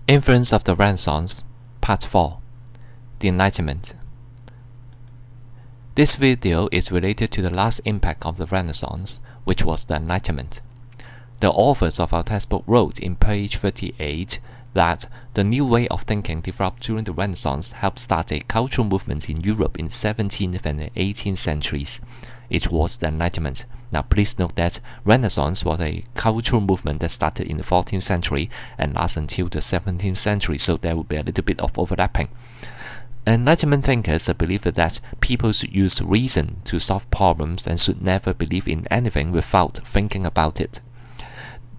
Influence of the Renaissance, Part 4, The Enlightenment. This video is related to the last impact of the Renaissance, which was the Enlightenment. The authors of our textbook wrote in page 38 that the new way of thinking developed during the Renaissance helped start a cultural movement in Europe in the 17th and the 18th centuries. It was the Enlightenment. Now please note that Renaissance was a cultural movement that started in the 14th century and lasted until the 17th century, so there will be a little bit of overlapping. Enlightenment thinkers believed that people should use reason to solve problems and should never believe in anything without thinking about it.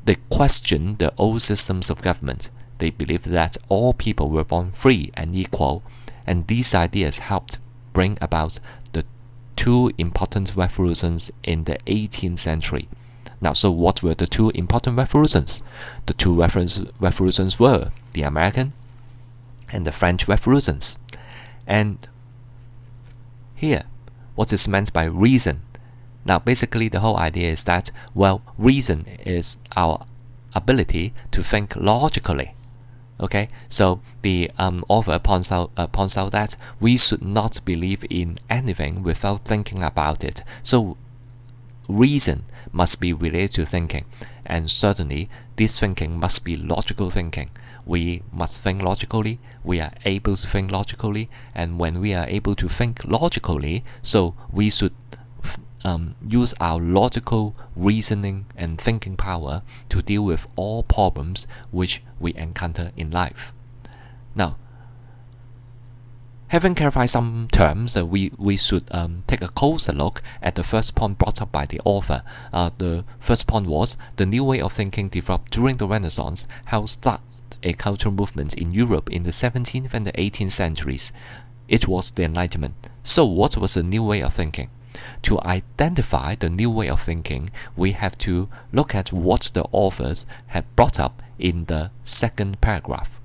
They questioned the old systems of government. They believed that all people were born free and equal, and these ideas helped bring about the two important revolutions in the 18th century. Now, so what were the two important revolutions? The two revolutions were the American and the French revolutions. And here, what is meant by reason? Now, basically, the whole idea is that, well, reason is our ability to think logically. Okay, so the author points out that we should not believe in anything without thinking about it. So reason must be related to thinking, and certainly this thinking must be logical thinking. We must think logically, we are able to think logically, and when we are able to think logically, so we should use our logical reasoning and thinking power to deal with all problems which we encounter in life. Now, having clarified some terms, we should take a closer look at the first point brought up by the author. The first point was the new way of thinking developed during the Renaissance helped start a cultural movement in Europe in the 17th and the 18th centuries. It was the Enlightenment. So what was the new way of thinking? To identify the new way of thinking, we have to look at what the authors have brought up in the second paragraph.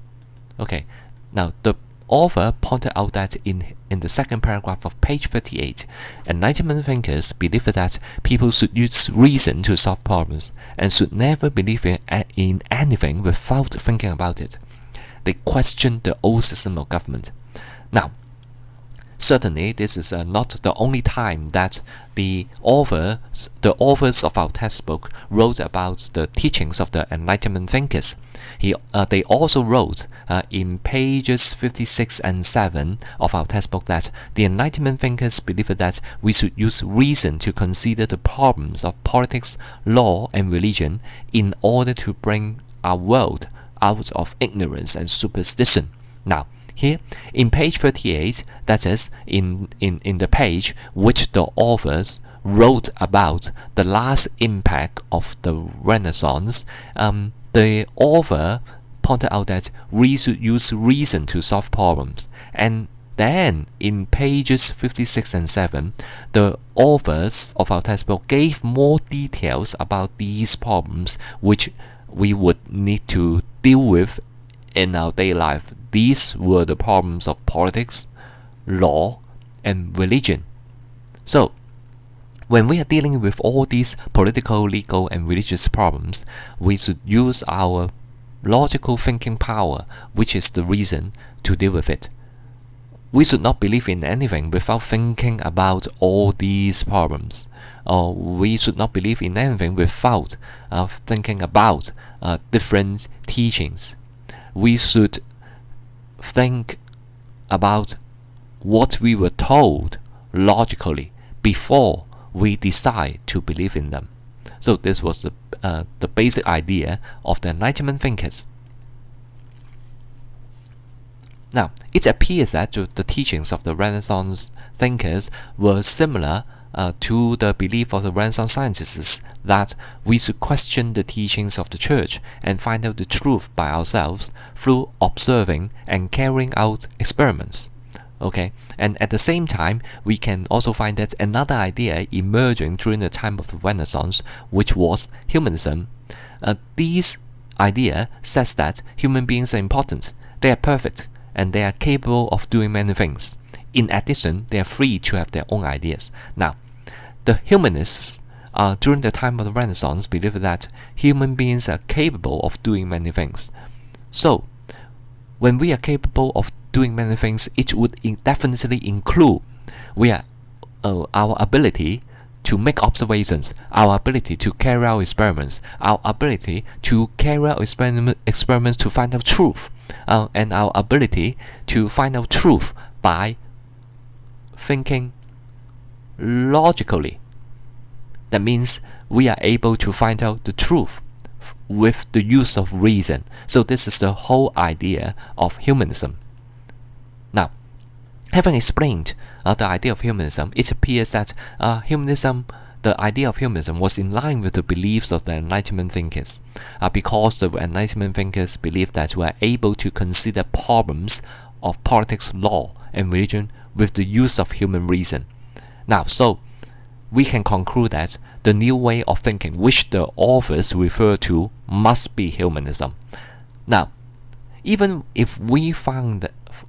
Okay, now the author pointed out that in the second paragraph of page 38, Enlightenment thinkers believed that people should use reason to solve problems and should never believe in anything without thinking about it. They questioned the old system of government. Now, certainly, this is not the only time that the authors of our textbook wrote about the teachings of the Enlightenment thinkers. They also wrote in pages 56 and 7 of our textbook that the Enlightenment thinkers believed that we should use reason to consider the problems of politics, law, and religion in order to bring our world out of ignorance and superstition. Now, here, in page 38, that is, in the page which the authors wrote about the last impact of the Renaissance, the author pointed out that we should use reason to solve problems. And then, in pages 56 and 7, the authors of our textbook gave more details about these problems which we would need to deal with in our daily life. These were the problems of politics, law, and religion. So, when we are dealing with all these political, legal, and religious problems, we should use our logical thinking power, which is the reason, to deal with it. We should not believe in anything without thinking about all these problems. Or we should not believe in anything without thinking about different teachings. We should think about what we were told logically before we decide to believe in them. So this was the basic idea of the Enlightenment thinkers. Now, it appears that the teachings of the Renaissance thinkers were similar to the belief of the Renaissance scientists that we should question the teachings of the Church and find out the truth by ourselves through observing and carrying out experiments. Okay, and at the same time, we can also find that another idea emerging during the time of the Renaissance, which was humanism. This idea says that human beings are important, they are perfect, and they are capable of doing many things. In addition, they are free to have their own ideas. Now, the humanists during the time of the Renaissance believed that human beings are capable of doing many things. So, when we are capable of doing many things, it would definitely include our ability to make observations, our ability to carry out experiments, our ability to carry out experiments to find out truth, and our ability to find out truth by thinking logically. That means we are able to find out the truth with the use of reason. So this is the whole idea of humanism. Now, having explained the idea of humanism, it appears that the idea of humanism was in line with the beliefs of the Enlightenment thinkers, because the Enlightenment thinkers believed that we are able to consider problems of politics, law, and religion with the use of human reason. Now, so we can conclude that the new way of thinking which the authors refer to must be humanism. Now, even if we find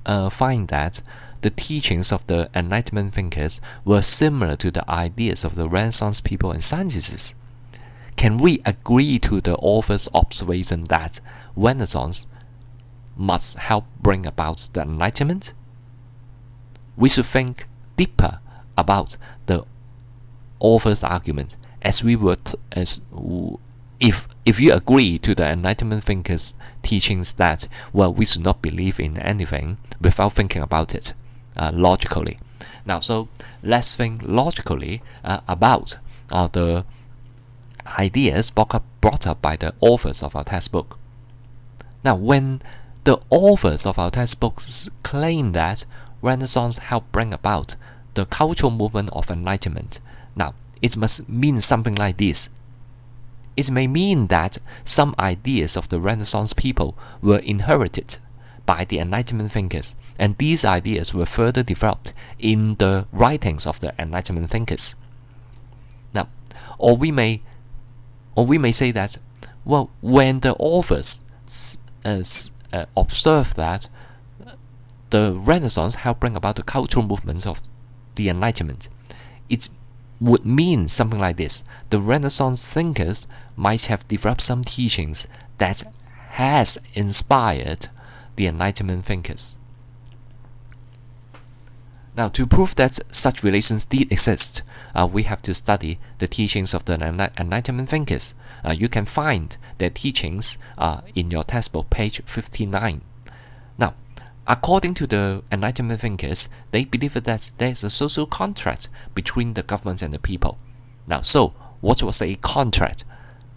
that the teachings of the Enlightenment thinkers were similar to the ideas of the Renaissance people and scientists, can we agree to the author's observation that Renaissance must help bring about the Enlightenment? We should think deeper about the author's argument, as we would, if you agree to the Enlightenment thinkers' teachings that, well, we should not believe in anything without thinking about it logically. Now, so let's think logically about the ideas brought up by the authors of our textbook. Now, when the authors of our textbooks claim that Renaissance helped bring about the cultural movement of enlightenment, now it must mean something like this. It may mean that some ideas of the Renaissance people were inherited by the Enlightenment thinkers, and these ideas were further developed in the writings of the Enlightenment thinkers. Now, or we may say that, well, when the authors observe that the Renaissance helped bring about the cultural movements of the Enlightenment, it would mean something like this. The Renaissance thinkers might have developed some teachings that has inspired the Enlightenment thinkers. Now, to prove that such relations did exist, we have to study the teachings of the Enlightenment thinkers. You can find their teachings in your textbook, page 59. Now, according to the Enlightenment thinkers, they believed that there is a social contract between the government and the people. Now, so what was a contract?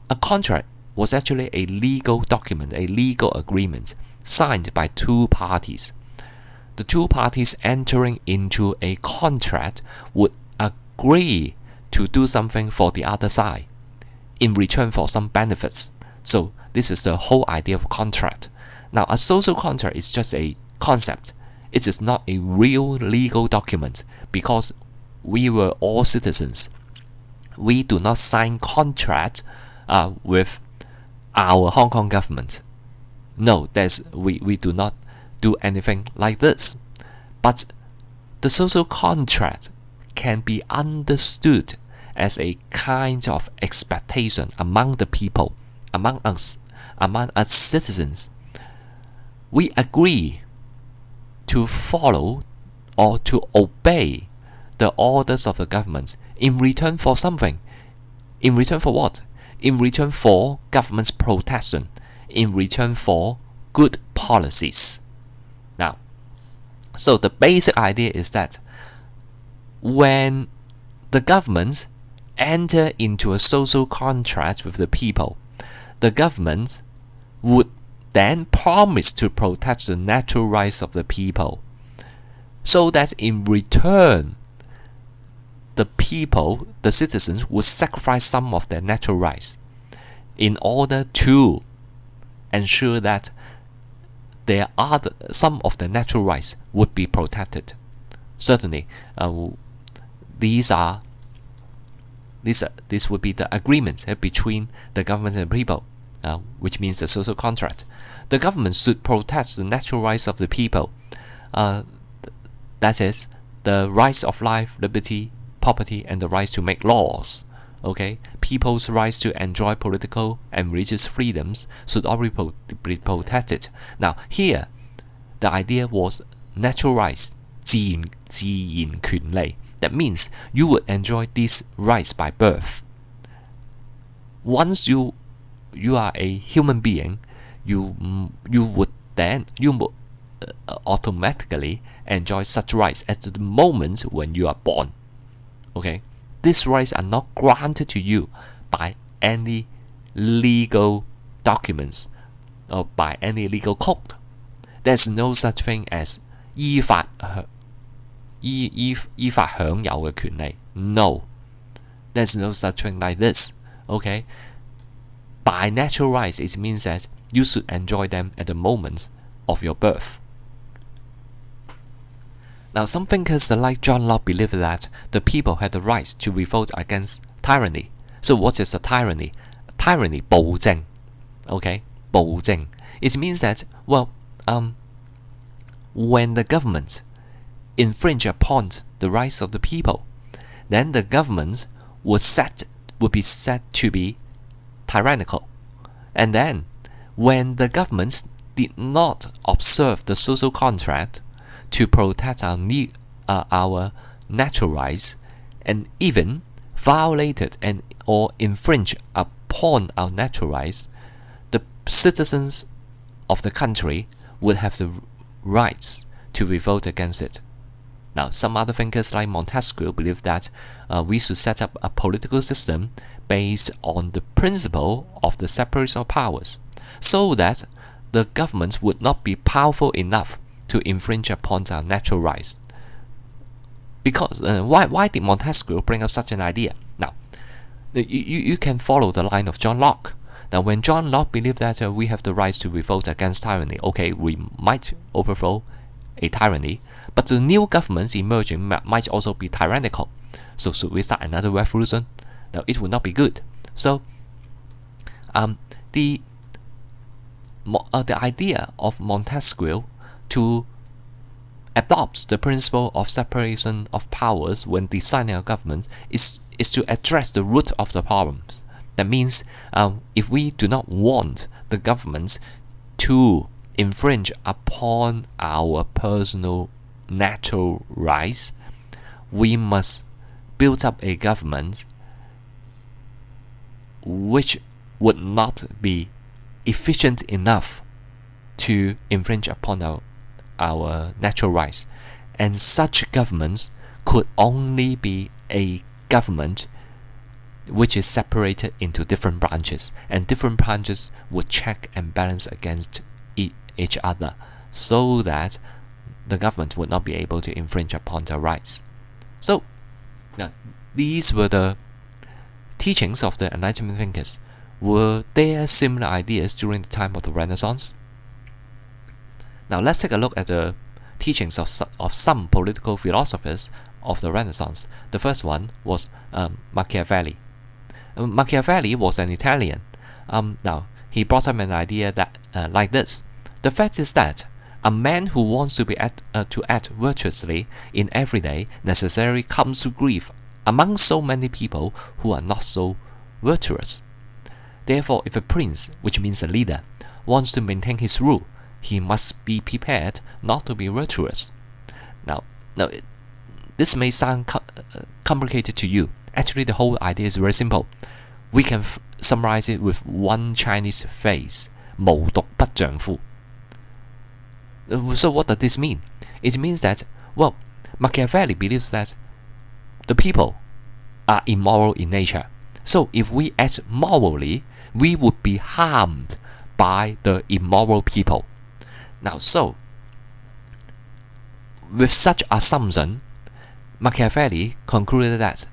A contract was actually a legal document, a legal agreement signed by two parties. The two parties entering into a contract would agree to do something for the other side in return for some benefits. So this is the whole idea of contract. Now, a social contract is just a concept. It is not a real legal document because we were all citizens. We do not sign contract with our Hong Kong government. No, we do not do anything like this. But the social contract can be understood as a kind of expectation among the people, among us citizens. We agree to follow or to obey the orders of the government in return for something. In return for what? In return for government's protection, in return for good policies. Now, so the basic idea is that when the government enter into a social contract with the people, the government would then promise to protect the natural rights of the people, so that in return, the people, the citizens, would sacrifice some of their natural rights in order to ensure that some of the natural rights would be protected. Certainly, this would be the agreement between the government and the people, which means the social contract. The government should protect the natural rights of the people. That is, the rights of life, liberty, property, and the rights to make laws. Okay, people's rights to enjoy political and religious freedoms should all be protected. Now, here, the idea was natural rights, 自然權利. That means you would enjoy these rights by birth. Once you are a human being, you would automatically enjoy such rights at the moment when you are born. Okay, these rights are not granted to you by any legal documents or by any legal code. There's no such thing as 依法享有嘅權利. No, there's no such thing like this. Okay, by natural rights, it means that you should enjoy them at the moment of your birth. Now, some thinkers like John Locke believe that the people had the right to revolt against tyranny. So what is a tyranny? Tyranny, 暴政. Okay, 暴政. It means that, well, when the government infringe upon the rights of the people, then the government would be said to be tyrannical. And then, when the government did not observe the social contract to protect our natural rights, and even violated or infringed upon our natural rights, the citizens of the country would have the rights to revolt against it. Now, some other thinkers like Montesquieu believe that we should set up a political system based on the principle of the separation of powers, so that the government would not be powerful enough to infringe upon our natural rights. Because why did Montesquieu bring up such an idea? Now, you can follow the line of John Locke. Now, when John Locke believed that we have the right to revolt against tyranny, okay, we might overthrow a tyranny, but the new governments emerging might also be tyrannical. So should we start another revolution? No, it would not be good. So, the idea of Montesquieu to adopt the principle of separation of powers when designing a government is to address the root of the problems. That means if we do not want the government to infringe upon our personal natural rights, we must build up a government which would not be efficient enough to infringe upon our natural rights. And such governments could only be a government which is separated into different branches, and different branches would check and balance against each other, so that the government would not be able to infringe upon their rights. So, now, these were the teachings of the Enlightenment thinkers. Were there similar ideas during the time of the Renaissance? Now, let's take a look at the teachings of some political philosophers of the Renaissance. The first one was Machiavelli. Machiavelli was an Italian. Now, he brought up an idea that like this: the fact is that a man who wants to act virtuously in every day necessarily comes to grief among so many people who are not so virtuous. Therefore, if a prince, which means a leader, wants to maintain his rule, he must be prepared not to be virtuous. Now, this may sound complicated to you. Actually, the whole idea is very simple. We can summarize it with one Chinese phrase: 無毒不丈夫. So what does this mean? It means that, well, Machiavelli believes that the people are immoral in nature. So if we act morally, we would be harmed by the immoral people. Now, so with such assumption, Machiavelli concluded that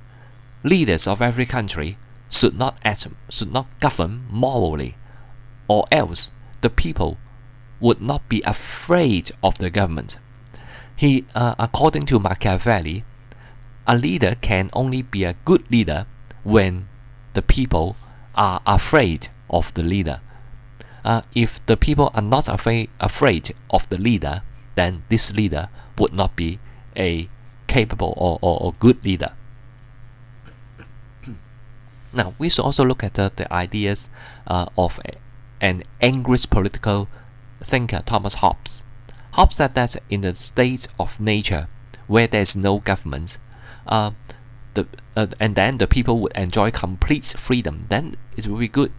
leaders of every country should not govern morally, or else the people would not be afraid of the government. According to Machiavelli, a leader can only be a good leader when the people are afraid of the leader. If the people are not afraid of the leader, then this leader would not be a capable or good leader. Now, we should also look at the ideas of an English political thinker, Thomas Hobbes. Hobbes said that in the state of nature, where there is no government, and then the people would enjoy complete freedom, then it will be good.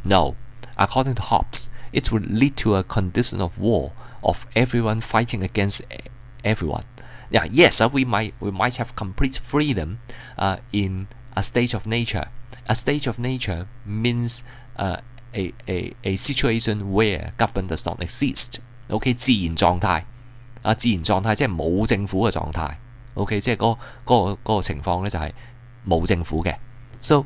No, according to Hobbes, it would lead to a condition of war, of everyone fighting against everyone. Yeah, yes, we might have complete freedom in a state of nature. A state of nature means a situation where government does not exist. OK， 自然狀態自然狀態即係冇政府嘅狀態。OK， 即係嗰個情況咧就係冇政府嘅。So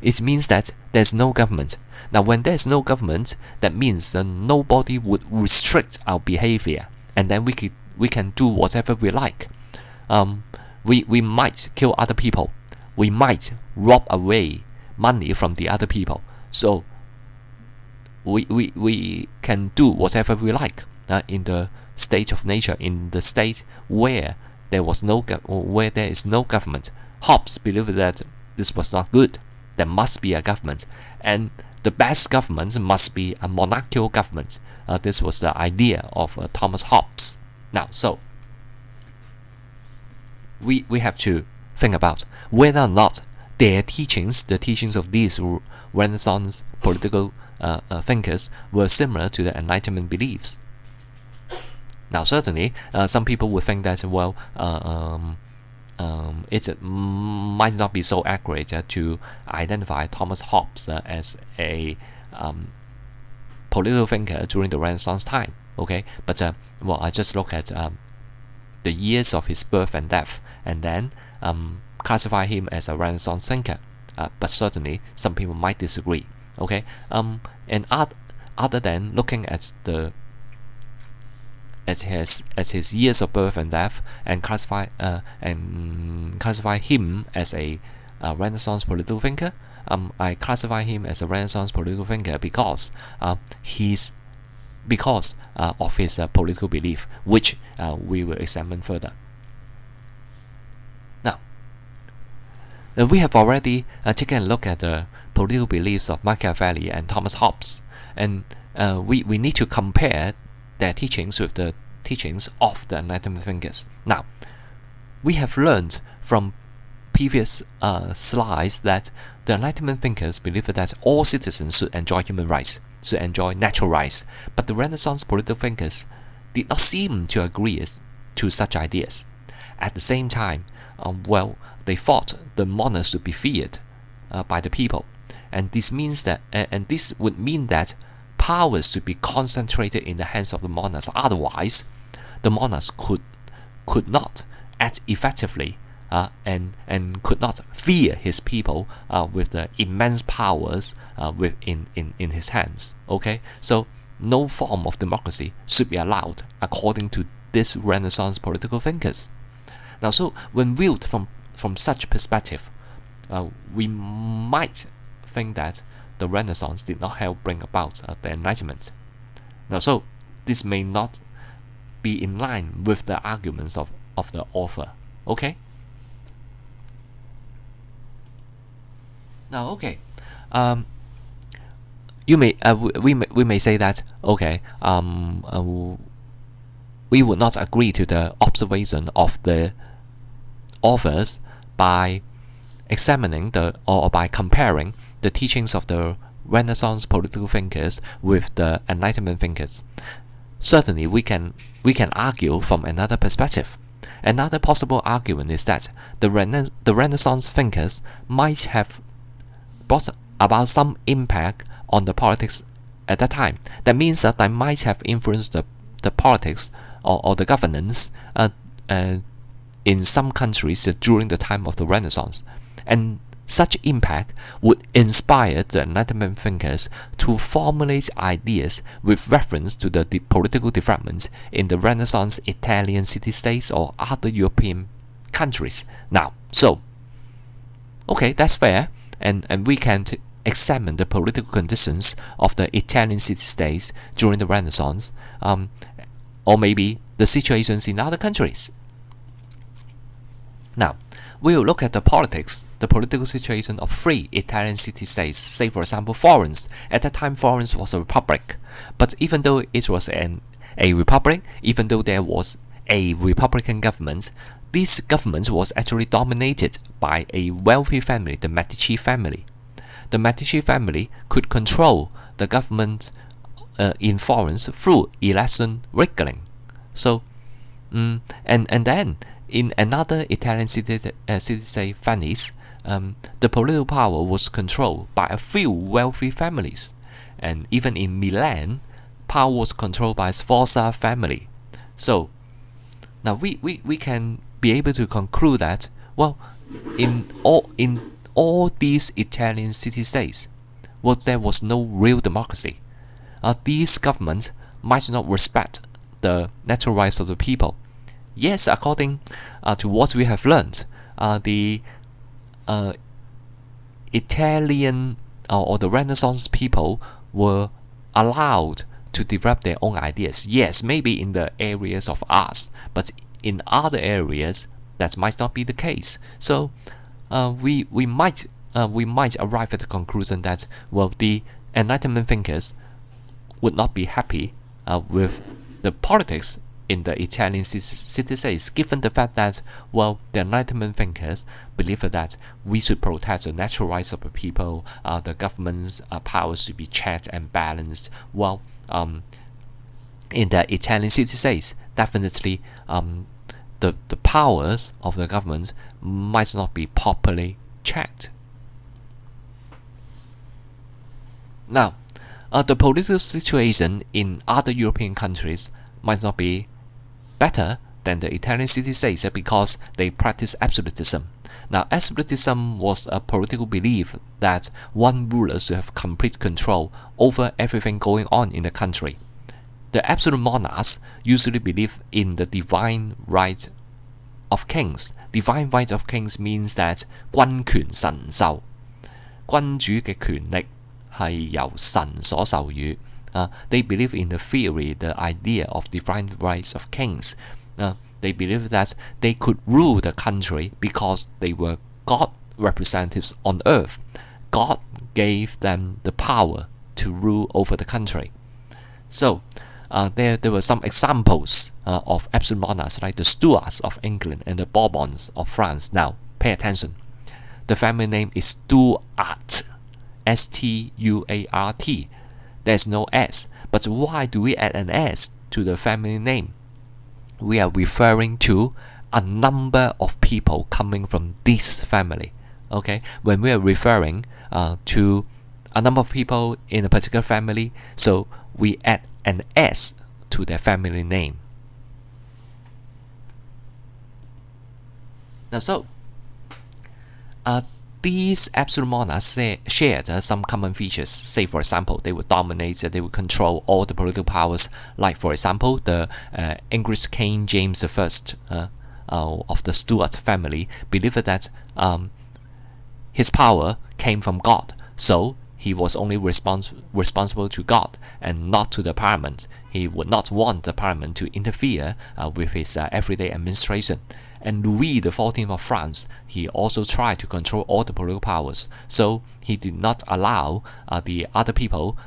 it means that there's no government. Now, when there's no government, that means that nobody would restrict our behavior, and then we can do whatever we like. We might kill other people. We might rob away money from the other people. So we can do whatever we like in the state of nature, in the state where there is no government. Hobbes believed that this was not good. There must be a government, and the best government must be a monarchical government. This was the idea of Thomas Hobbes. Now, so we have to think about whether or not their teachings, the teachings of these Renaissance political thinkers, were similar to the Enlightenment beliefs. Now, certainly, some people would think that, well, it might not be so accurate to identify Thomas Hobbes as a political thinker during the Renaissance time. Okay, but well, I just look at the years of his birth and death, and then classify him as a Renaissance thinker. But certainly, some people might disagree. Okay, and other than looking at his years of birth and death and classify him as a Renaissance political thinker, I classify him as a Renaissance political thinker because of his political belief, which we will examine further. Now, we have already taken a look at the political beliefs of Machiavelli and Thomas Hobbes, and we need to compare their teachings with the teachings of the Enlightenment thinkers. Now, we have learned from previous slides that the Enlightenment thinkers believed that all citizens should enjoy human rights, should enjoy natural rights, but the Renaissance political thinkers did not seem to agree to such ideas. At the same time, they thought the monarch should be feared by the people, and this would mean that powers should be concentrated in the hands of the monarchs. Otherwise, the monarchs could not act effectively and could not fear his people with the immense powers in his hands. Okay, so no form of democracy should be allowed according to these Renaissance political thinkers. Now, so when viewed from such perspective, we might think that the Renaissance did not help bring about the Enlightenment. Now, so this may not be in line with the arguments of the author. Okay. Now, okay. We may say that okay. We would not agree to the observation of the authors by examining or by comparing the teachings of the Renaissance political thinkers with the Enlightenment thinkers. Certainly, we can argue from another perspective. Another possible argument is that the Renaissance thinkers might have brought about some impact on the politics at that time. That means that they might have influenced the politics or the governance in some countries during the time of the Renaissance. And such impact would inspire the Enlightenment thinkers to formulate ideas with reference to the political developments in the Renaissance Italian city-states or other European countries. Now, so, okay, that's fair, and we can examine the political conditions of the Italian city-states during the Renaissance, or maybe the situations in other countries. Now, we will look at the political situation of three Italian city-states. Say, for example, Florence. At that time, Florence was a republic, but even though it was an a republic, even though there was a republican government, this government was actually dominated by a wealthy family, the Medici family. The Medici family could control the government in Florence through election wrangling. So, and then in another Italian city, Venice, the political power was controlled by a few wealthy families. And even in Milan, power was controlled by Sforza family. So, now we can be able to conclude that, well, in all these Italian city-states, well, there was no real democracy. These governments might not respect the natural rights of the people. Yes, according to what we have learned, the Italian or the Renaissance people were allowed to develop their own ideas. Yes, maybe in the areas of arts, but in other areas that might not be the case. So we might arrive at the conclusion that, well, the Enlightenment thinkers would not be happy with the politics in the Italian city-states, given the fact that, well, the Enlightenment thinkers believe that we should protect the natural rights of the people, the government's powers should be checked and balanced. Well, in the Italian city-states, definitely the powers of the government might not be properly checked. Now, the political situation in other European countries might not be better than the Italian city-states because they practice absolutism. Now, absolutism was a political belief that one ruler should have complete control over everything going on in the country. The absolute monarchs usually believe in the divine right of kings. Divine right of kings means that 君權神授，君主嘅權力係由神所授予。They believe in the theory, the idea of divine rights of kings. They believe that they could rule the country because they were God representatives on earth. God gave them the power to rule over the country. So, there were some examples of absolute monarchs like the Stuarts of England and the Bourbons of France. Now, pay attention. The family name is Stuart, S-T-U-A-R-T. There's no S. But why do we add an S to the family name? We are referring to a number of people coming from this family. Okay, when we are referring to a number of people in a particular family, so we add an S to their family name. Now, so these absolute monarchs shared some common features. Say, for example, they would dominate, they would control all the political powers. Like, for example, the English King James I of the Stuart family believed that his power came from God. So he was only responsible to God and not to the Parliament. He would not want the Parliament to interfere with his everyday administration. And Louis XIV of France, he also tried to control all the political powers. So he did not allow the other people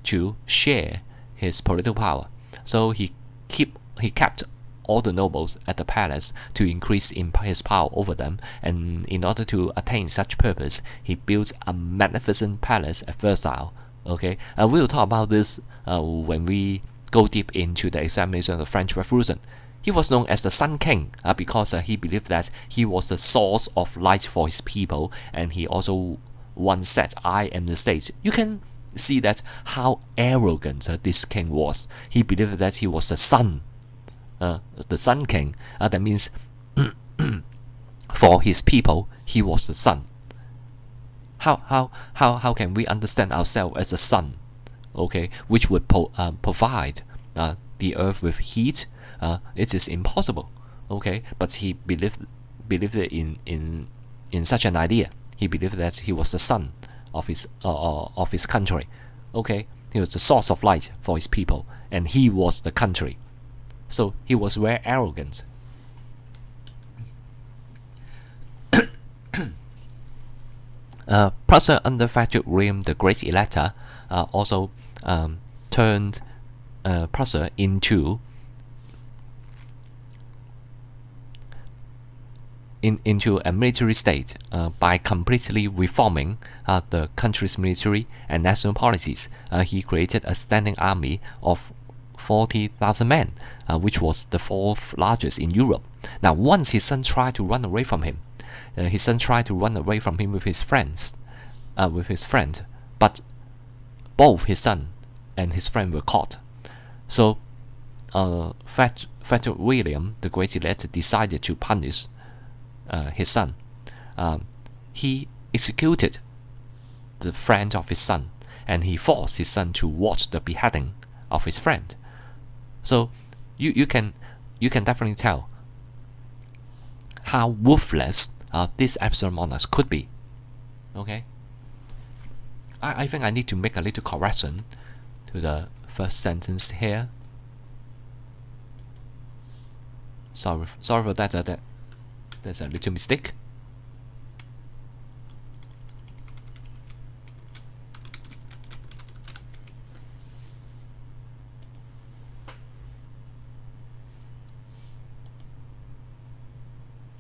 to share his political power. So he kept all the nobles at the palace to increase his power over them, and in order to attain such purpose, he built a magnificent palace at Versailles. Okay, we'll talk about this when we go deep into the examination of the French Revolution. He was known as the Sun King because he believed that he was the source of light for his people, and he also once said, "I am the state." You can see that how arrogant this king was. He believed that he was the sun. The Sun King, that means for his people, he was the sun. How can we understand ourselves as a sun? Okay, which would provide the earth with heat? It is impossible. Okay, but he believed in such an idea. He believed that he was the sun of his country. Okay, he was the source of light for his people, and he was the country. So he was very arrogant. Prussia under Frederick William the Great Elector also turned Prussia into a military state by completely reforming the country's military and national policies. He created a standing army of 40,000 men, which was the fourth largest in Europe. Now, once his son tried to run away from him, with his friend, but both his son and his friend were caught. So, Frederick William, the Great Elector, decided to punish his son. He executed the friend of his son, and he forced his son to watch the beheading of his friend. So you can definitely tell how ruthless these absolute monarchs could be. Okay, I think I need to make a little correction to the first sentence here. Sorry for that. There's a little mistake.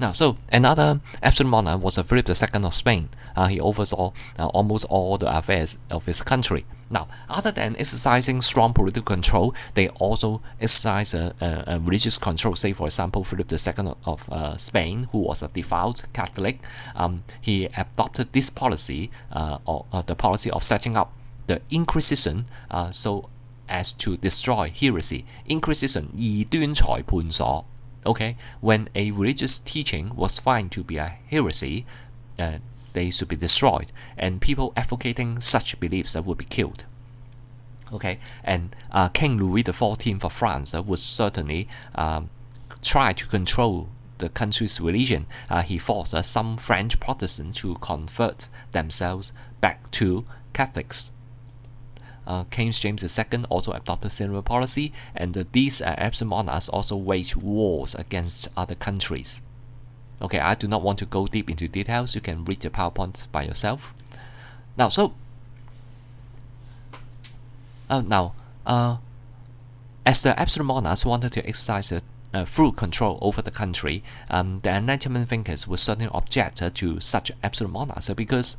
Now, so another absolute monarch was Philip II of Spain. He oversaw almost all the affairs of his country. Now, other than exercising strong political control, they also exercise a religious control. Say, for example, Philip II of Spain, who was a devout Catholic, he adopted this policy, or the policy of setting up the Inquisition, so as to destroy heresy. Inquisition, 異端裁判所. Okay, when a religious teaching was found to be a heresy, they should be destroyed, and people advocating such beliefs would be killed. Okay, and King Louis XIV of France would certainly try to control the country's religion. He forced some French Protestants to convert themselves back to Catholics. King James II also adopted similar policy, and these absolute monarchs also waged wars against other countries. Okay, I do not want to go deep into details. You can read the PowerPoint by yourself. Now, so as the absolute monarchs wanted to exercise full control over the country, the Enlightenment thinkers would certainly object to such absolute monarchs because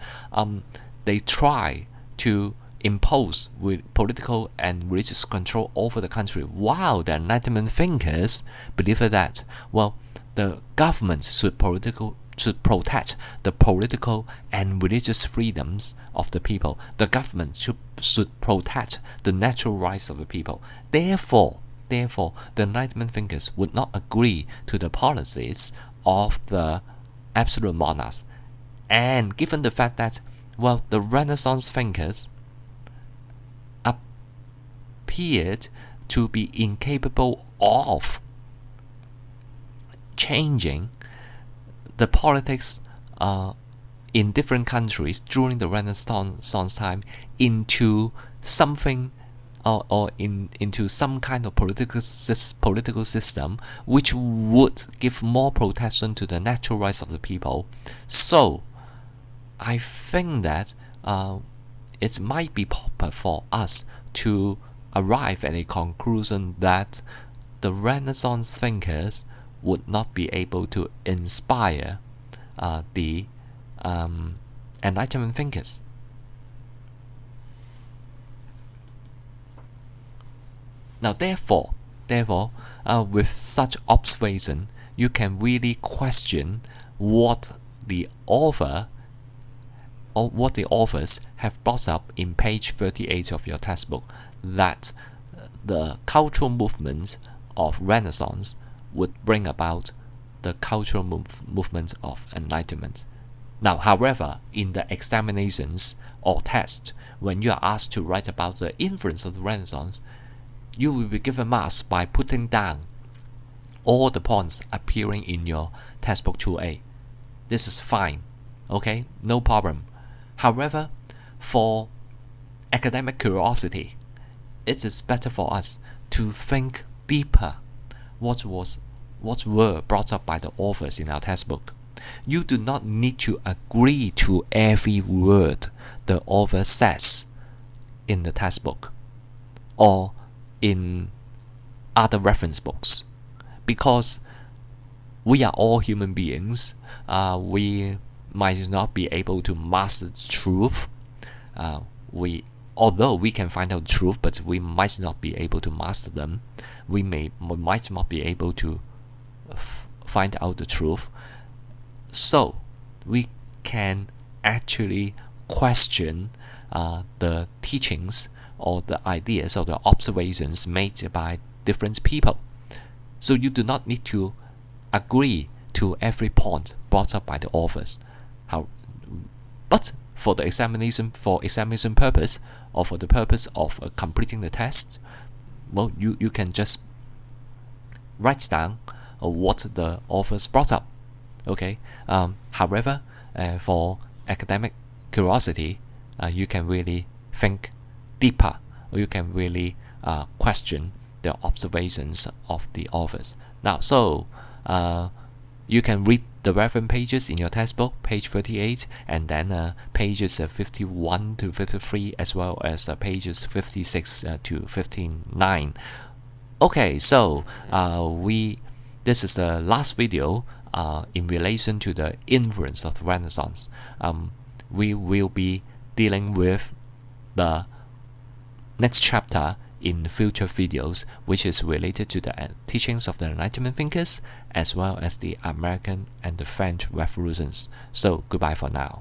they try to impose with political and religious control over the country, while the Enlightenment thinkers believe that, well, the government should protect the political and religious freedoms of the people. The government should protect the natural rights of the people. Therefore, the Enlightenment thinkers would not agree to the policies of the absolute monarchs. And given the fact that, well, the Renaissance thinkers appeared to be incapable of changing the politics in different countries during the Renaissance time into something into some kind of political system which would give more protection to the natural rights of the people. So I think that it might be proper for us to arrive at a conclusion that the Renaissance thinkers would not be able to inspire the Enlightenment thinkers. Now, therefore, with such observation, you can really question what the authors have brought up in page 38 of your textbook, that the cultural movement of Renaissance would bring about the cultural movement of Enlightenment. Now, however, in the examinations or test, when you are asked to write about the influence of the Renaissance, you will be given marks by putting down all the points appearing in your textbook 2A. This is fine, okay, no problem. However, for academic curiosity, it is better for us to think deeper what were brought up by the authors in our textbook. You do not need to agree to every word the author says in the textbook, or in other reference books, because we are all human beings. We might not be able to master the truth. Although we can find out the truth, but we might not be able to master them. We might not be able to find out the truth. So we can actually question the teachings or the ideas or the observations made by different people. So you do not need to agree to every point brought up by the authors. But for the examination purpose, or for the purpose of completing the test, well, you can just write down what the authors brought up. Okay. However, for academic curiosity, you can really think deeper, or you can really question the observations of the authors. Now, so you can read the reference pages in your textbook, page 38, and then pages 51 to 53, as well as pages 56 to 59. Okay, so this is the last video in relation to the influence of the Renaissance. We will be dealing with the next chapter in future videos, which is related to the teachings of the Enlightenment thinkers, as well as the American and the French revolutions. So goodbye for now.